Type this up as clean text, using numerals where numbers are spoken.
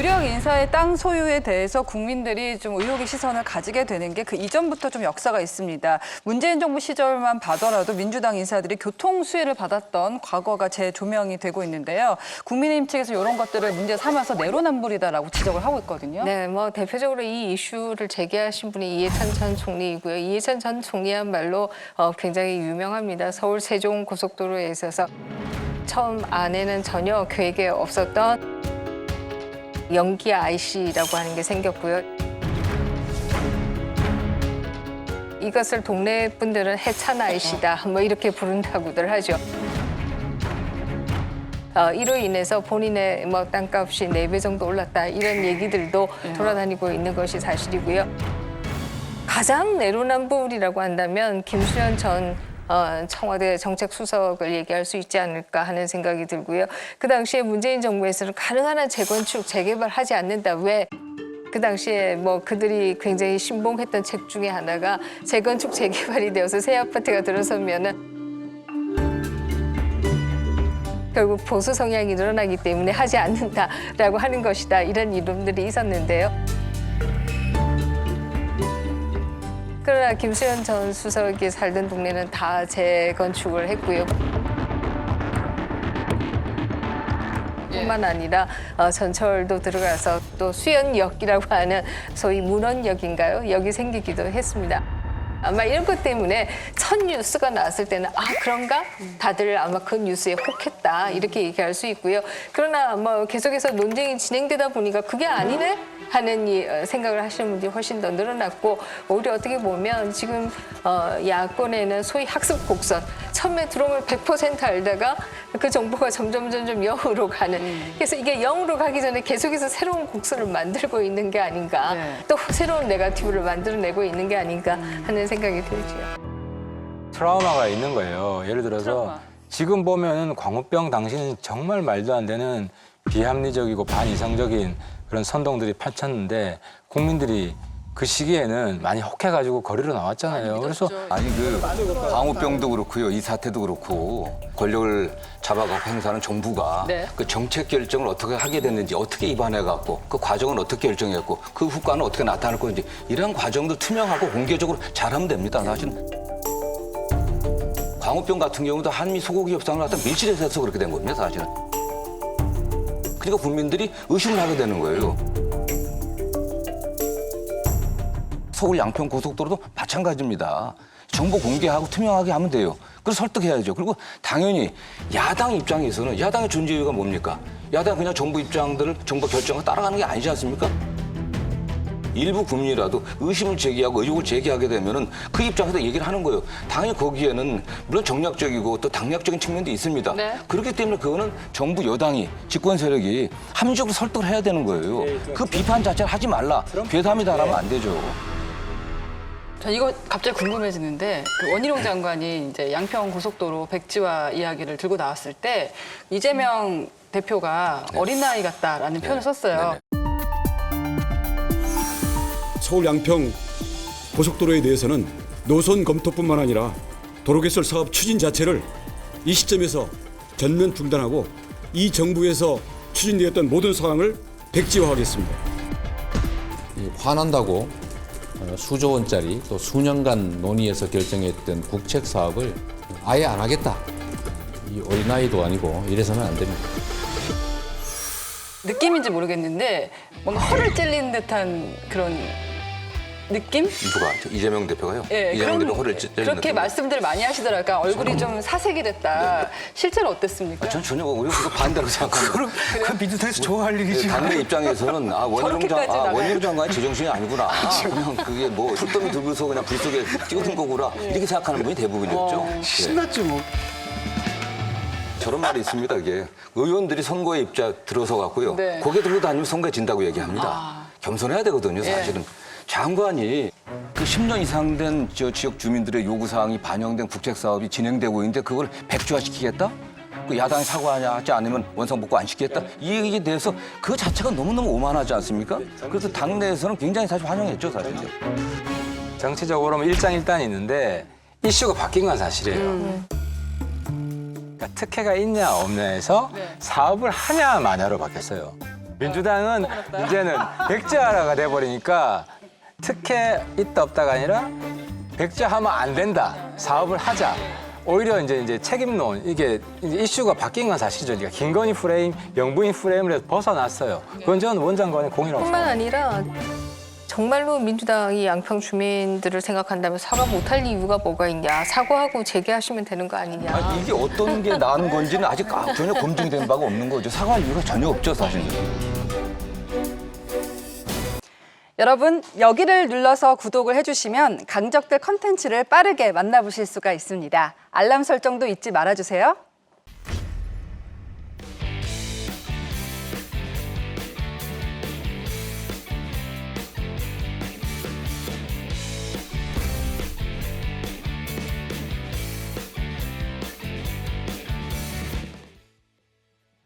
유력 인사의 땅 소유에 대해서 국민들이 좀 의혹의 시선을 가지게 되는 게 그 이전부터 좀 역사가 있습니다. 문재인 정부 시절만 봐더라도 민주당 인사들이 교통 수혜를 받았던 과거가 재조명이 되고 있는데요. 국민의힘 측에서 이런 것들을 문제 삼아서 내로남불이다라고 지적을 하고 있거든요. 네, 뭐 대표적으로 이 이슈를 제기하신 분이 이해찬 전 총리이고요. 이해찬 전 총리야말로 굉장히 유명합니다. 서울 세종 고속도로에 있어서 처음 안에는 전혀 계획에 없었던 연기 IC라고 하는 게 생겼고요. 이것을 동네 분들은 해찬 IC다, 뭐 이렇게 부른다고들 하죠. 이로 인해서 본인의 뭐 땅값이 4배 정도 올랐다, 이런 얘기들도 돌아다니고 있는 것이 사실이고요. 가장 내로남불이라고 한다면 김수현 전 청와대 정책수석을 얘기할 수 있지 않을까 하는 생각이 들고요. 그 당시에 문재인 정부에서는 가능한 한 재건축, 재개발하지 않는다. 왜? 그 당시에 뭐 그들이 굉장히 신봉했던 책 중에 하나가 재건축, 재개발이 되어서 새 아파트가 들어서면은 결국 보수 성향이 늘어나기 때문에 하지 않는다라고 하는 것이다. 이런 이론들이 있었는데요. 그러나 김수현 전 수석이 살던 동네는 다 재건축을 했고요. 뿐만 아니라 전철도 들어가서 또 수연역이라고 하는 소위 문원역인가요? 역이 생기기도 했습니다. 아마 이런 것 때문에 첫 뉴스가 나왔을 때는 그런가? 다들 아마 그 뉴스에 혹했다, 이렇게 얘기할 수 있고요. 그러나 뭐 계속해서 논쟁이 진행되다 보니까 그게 아니네? 하는 생각을 하시는 분들이 훨씬 더 늘어났고, 오히려 어떻게 보면 지금 야권에는 소위 학습 곡선, 처음에 들어오면 100% 알다가 그 정보가 점점 0으로 가는, 그래서 이게 0으로 가기 전에 계속해서 새로운 곡선을 만들고 있는 게 아닌가, 또 새로운 네거티브를 만들어내고 있는 게 아닌가 하는 생각이 들죠. 트라우마가 있는 거예요. 예를 들어서 지금 보면 광우병 당시는 정말 말도 안 되는 비합리적이고 반이상적인 그런 선동들이 펼쳤는데 국민들이 그 시기에는 많이 혹해가지고 거리로 나왔잖아요. 그래서 아니 그 광우병도 그렇고요, 이 사태도 그렇고 권력을 잡아가고 행사하는 정부가 그 정책 결정을 어떻게 하게 됐는지, 어떻게 입안해갖고 그 과정은 어떻게 결정했고 그 후과는 어떻게 나타날 건지, 이런 과정도 투명하고 공개적으로 잘하면 됩니다. 사실은 광우병 같은 경우도 한미 소고기 협상을 갖다 밀실에서 해서 그렇게 된 겁니다. 사실은. 그러니까 국민들이 의심을 하게 되는 거예요. 서울 양평 고속도로도 마찬가지입니다. 정보 공개하고 투명하게 하면 돼요. 그래서 설득해야죠. 그리고 당연히 야당 입장에서는, 야당의 존재 이유가 뭡니까? 야당 그냥 정부 입장들을, 정부 결정을 따라가는 게 아니지 않습니까? 일부 국민이라도 의심을 제기하고 의혹을 제기하게 되면은 그 입장에서 얘기를 하는 거예요. 당연히 거기에는 물론 정략적이고 또 당략적인 측면도 있습니다. 그렇기 때문에 그거는 정부 여당이, 집권 세력이 합리적으로 설득을 해야 되는 거예요. 그 비판 자체를 하지 말라, 괴담이다라면 안 되죠. 저 이거 갑자기 궁금해지는데, 그 원희룡 장관이 이제 양평 고속도로 백지화 이야기를 들고 나왔을 때 이재명 대표가 어린아이 같다라는 표현을 썼어요. 서울 양평 고속도로에 대해서는 노선 검토뿐만 아니라 도로 개설 사업 추진 자체를 이 시점에서 전면 중단하고 이 정부에서 추진되었던 모든 사항을 백지화하겠습니다. 화난다고 수조 원짜리 또 수년간 논의해서 결정했던 국책 사업을 아예 안 하겠다. 이 어린아이도 아니고 이래서는 안 됩니다. 느낌인지 모르겠는데 뭔가 허를 찔린 듯한 그런 느낌? 누가? 이재명 대표가요? 예, 이재명 대표 허를 찔리는 그렇게 느낌. 말씀들을 많이 하시더라고요. 그러니까 얼굴이 좀 사색이 됐다. 실제로 어땠습니까? 전 전혀 오히려 그거 반대로 생각합니다. 그 민주당에서 좋아할 일이지. 당내 입장에서는 저렇게까지 나가요? 원희룡 장관이 제정신이 아니구나. 그냥 그게 뭐 흙더미 들고서 그냥 불 속에 찍어둔 거구나. 이렇게 생각하는 분이 대부분이었죠. 신났지 뭐. 저런 말이 있습니다. 이게 의원들이 선거에 입자 들어서 갖고요. 고개 들고 다니면 선거에 진다고 얘기합니다. 겸손해야 되거든요, 사실은. 장관이 그 10년 이상 된 지역 주민들의 요구사항이 반영된 국책사업이 진행되고 있는데 그걸 백지화시키겠다? 그 야당이 사과하지 않으면 원상복구 안 시키겠다? 이 얘기에 대해서 그 자체가 너무너무 오만하지 않습니까? 그래서 당내에서는 굉장히 사실 환영했죠, 사실. 정치적으로는 일장일단이 있는데 이슈가 바뀐 건 사실이에요. 그러니까 특혜가 있냐 없냐에서 사업을 하냐 마냐로 바뀌었어요. 민주당은 이제는 백지화가 돼버리니까 특혜 있다 없다가 아니라 백지화하면 안 된다. 사업을 하자. 오히려 이제 책임론 이게 이제 이슈가 바뀐 건 사실이죠. 그러니까 김건희 프레임, 영부인 프레임을 해서 벗어났어요. 그건 저는 원장관의 공이라고 뿐만 생각합니다. 아니라 정말로 민주당이 양평 주민들을 생각한다면 사과 못할 이유가 뭐가 있냐. 사과하고 재개하시면 되는 거 아니냐. 아니, 이게 어떤 게 나은 건지는 아직 전혀 검증된 바가 없는 거죠. 사과할 이유가 전혀 없죠, 사실은. 여러분, 여기를 눌러서 구독을 해주시면 강적들 컨텐츠를 빠르게 만나보실 수가 있습니다. 알람 설정도 잊지 말아주세요.